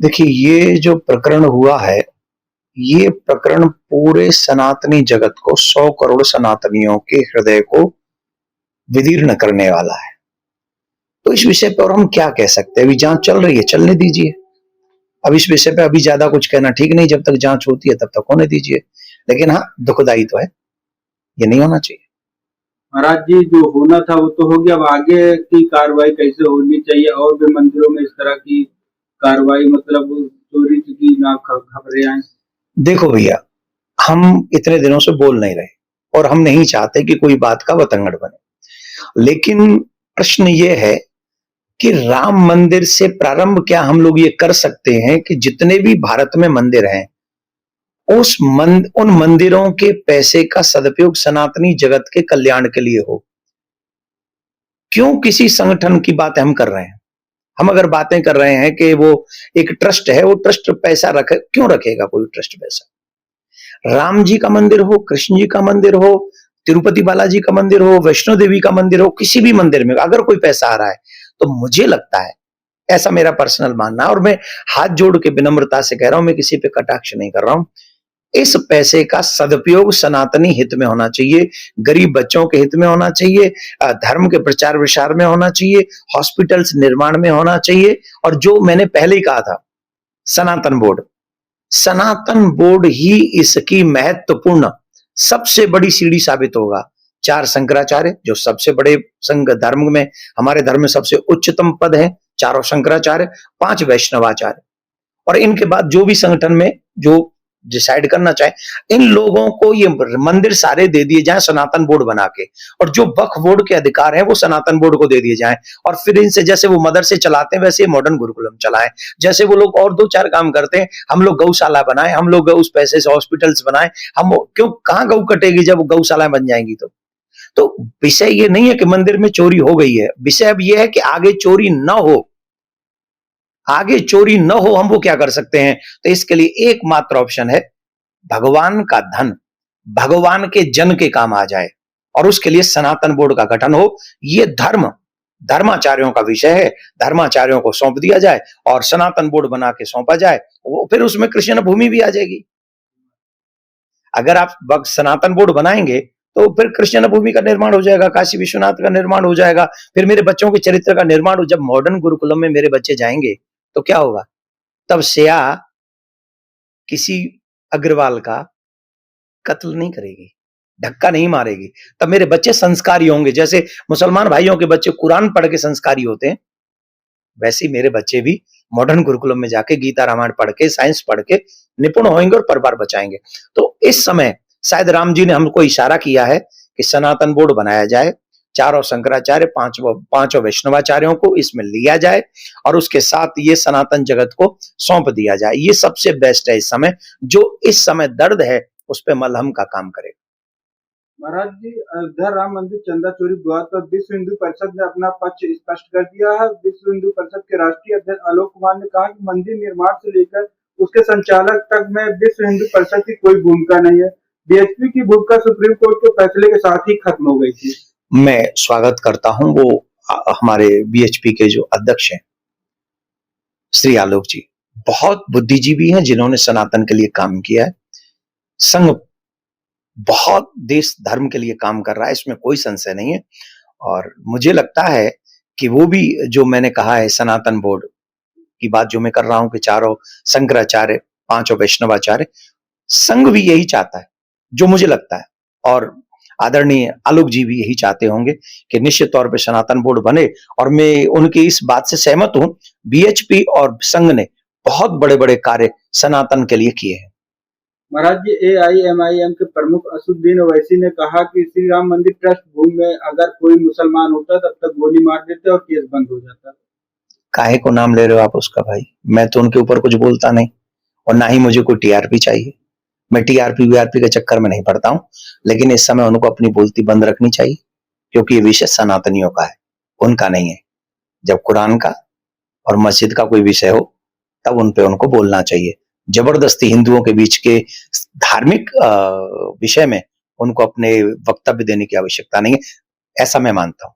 देखिए, ये जो प्रकरण हुआ है, ये प्रकरण पूरे सनातनी जगत को 100 करोड़ सनातनियों के हृदय को विदीर्ण करने वाला है। तो इस विषय पर हम क्या कह सकते हैं? अभी जांच चल रही है, चलने दीजिए। अब इस विषय पे अभी ज्यादा कुछ कहना ठीक नहीं, जब तक जांच होती है तब तक होने दीजिए। लेकिन हाँ, दुखदायी तो है, ये नहीं होना चाहिए। महाराज जी, जो होना था वो तो हो गया। अब आगे की कार्रवाई कैसे होनी चाहिए? और भी मंदिरों में इस तरह की कार्रवाई, मतलब चोरी की ना खबरें आए। देखो भैया, हम इतने दिनों से बोल नहीं रहे और हम नहीं चाहते कि कोई बात का बतंगड़ बने। लेकिन प्रश्न ये है कि राम मंदिर से प्रारंभ क्या हम लोग ये कर सकते हैं कि जितने भी भारत में मंदिर हैं, उन मंदिरों के पैसे का सदुपयोग सनातनी जगत के कल्याण के लिए हो। क्यों किसी संगठन की बात हम कर रहे हैं? हम अगर बातें कर रहे हैं कि वो एक ट्रस्ट है, वो ट्रस्ट पैसा रखे, क्यों रखेगा कोई ट्रस्ट पैसा? राम जी का मंदिर हो, कृष्ण जी का मंदिर हो, तिरुपति बालाजी का मंदिर हो, वैष्णो देवी का मंदिर हो, किसी भी मंदिर में अगर कोई पैसा आ रहा है, तो मुझे लगता है, ऐसा मेरा पर्सनल मानना है और मैं हाथ जोड़ के विनम्रता से कह रहा हूं, मैं किसी पे कटाक्ष नहीं कर रहा हूं। इस पैसे का सदुपयोग सनातनी हित में होना चाहिए, गरीब बच्चों के हित में होना चाहिए, धर्म के प्रचार विचार में होना चाहिए, हॉस्पिटल्स निर्माण में होना चाहिए। और जो मैंने पहले ही कहा था, सनातन बोर्ड ही इसकी महत्वपूर्ण सबसे बड़ी सीढ़ी साबित होगा। 4 शंकराचार्य, जो सबसे बड़े संघ धर्म में, हमारे धर्म में सबसे उच्चतम पद है, चारों शंकराचार्य, 5 वैष्णवाचार्य, और इनके बाद जो भी संगठन में जो डिसाइड करना चाहे, इन लोगों को ये मंदिर सारे दे दिए जाए सनातन बोर्ड बना के, और जो वक्फ बोर्ड के अधिकार हैं वो सनातन बोर्ड को दे दिए जाएं। और फिर इनसे, जैसे वो मदरसे चलाते हैं वैसे मॉडर्न गुरुकुलम चलाएं, जैसे वो लोग और 2-4 काम करते हैं, हम लोग गौशाला बनाएं, हम लोग उस पैसे से हॉस्पिटल्स बनाएं। हम क्यों, कहां गौ कटेगी जब गौशाला बन जाएंगी? तो विषय ये नहीं है कि मंदिर में चोरी हो गई है, विषय अब ये है कि आगे चोरी न हो, आगे चोरी न हो। हम वो क्या कर सकते हैं? तो इसके लिए एकमात्र ऑप्शन है, भगवान का धन भगवान के जन के काम आ जाए, और उसके लिए सनातन बोर्ड का गठन हो। ये धर्माचार्यों का विषय है, धर्माचार्यों को सौंप दिया जाए और सनातन बोर्ड बना के सौंपा जाए, वो फिर उसमें कृष्ण भूमि भी आ जाएगी। अगर आप सनातन बोर्ड बनाएंगे तो फिर कृष्ण भूमि का निर्माण हो जाएगा, काशी विश्वनाथ का निर्माण हो जाएगा, फिर मेरे बच्चों के चरित्र का निर्माण हो। जब मॉडर्न गुरुकुलम में मेरे बच्चे जाएंगे तो क्या होगा? तब सिया किसी अग्रवाल का कत्ल नहीं करेगी, धक्का नहीं मारेगी। तब मेरे बच्चे संस्कारी होंगे। जैसे मुसलमान भाइयों के बच्चे कुरान पढ़ के संस्कारी होते हैं, वैसे ही मेरे बच्चे भी मॉडर्न गुरुकुलम में जाके गीता रामायण पढ़ के, साइंस पढ़ के निपुण होंगे और परिवार बचाएंगे। तो इस समय शायद राम जी ने हमको इशारा किया है कि सनातन बोर्ड बनाया जाए, चारों शंकराचार्य, पांचों वैष्णवाचार्यों को इसमें लिया जाए और उसके साथ ये सनातन जगत को सौंप दिया जाए। ये सबसे बेस्ट है इस समय, जो इस समय दर्द है उस पर मलहम का काम करे। महाराज जी, अयोध्या राम मंदिर चंदा चोरी विवाद पर विश्व हिंदू परिषद ने अपना पक्ष स्पष्ट कर दिया है। विश्व हिंदू परिषद के राष्ट्रीय अध्यक्ष आलोक कुमार ने कहा कि मंदिर निर्माण से लेकर उसके संचालक तक में विश्व हिंदू परिषद की कोई भूमिका नहीं है। बीएचपी की भूमिका सुप्रीम कोर्ट के फैसले के साथ ही खत्म हो गई थी। मैं स्वागत करता हूं वो हमारे बीएचपी के जो अध्यक्ष हैं श्री आलोक जी, बहुत बुद्धिजीवी हैं, जिन्होंने सनातन के लिए काम किया है। संघ बहुत देश धर्म के लिए काम कर रहा है, इसमें कोई संशय नहीं है। और मुझे लगता है कि वो भी, जो मैंने कहा है सनातन बोर्ड की बात जो मैं कर रहा हूं कि चारों शंकराचार्य, पांचों वैष्णवाचार्य, संघ भी यही चाहता है, जो मुझे लगता है। और आदरणीय आलोक जी भी यही चाहते होंगे कि निश्चित तौर पे सनातन बोर्ड बने, और मैं उनकी इस बात से सहमत हूं। बीएचपी और संघ ने बहुत बड़े बड़े कार्य सनातन के लिए किए हैं। महाराज जी, एआईएमआईएम के प्रमुख असदुद्दीन ओवैसी ने कहा कि श्री राम मंदिर ट्रस्ट भूमि में अगर कोई मुसलमान होता तब तक गोली मार देते और केस बंद हो जाता। काहे को नाम ले रहे हो आप उसका भाई? मैं तो उनके ऊपर कुछ बोलता नहीं, और ना ही मुझे कोई टीआरपी चाहिए। मैं टीआरपी वीआरपी के चक्कर में नहीं पड़ता हूं। लेकिन इस समय उनको अपनी बोलती बंद रखनी चाहिए, क्योंकि ये विषय सनातनियों का है, उनका नहीं है। जब कुरान का और मस्जिद का कोई विषय हो तब उन पे उनको बोलना चाहिए। जबरदस्ती हिंदुओं के बीच के धार्मिक विषय में उनको अपने वक्तव्य देने की आवश्यकता नहीं है, ऐसा मैं मानता हूं।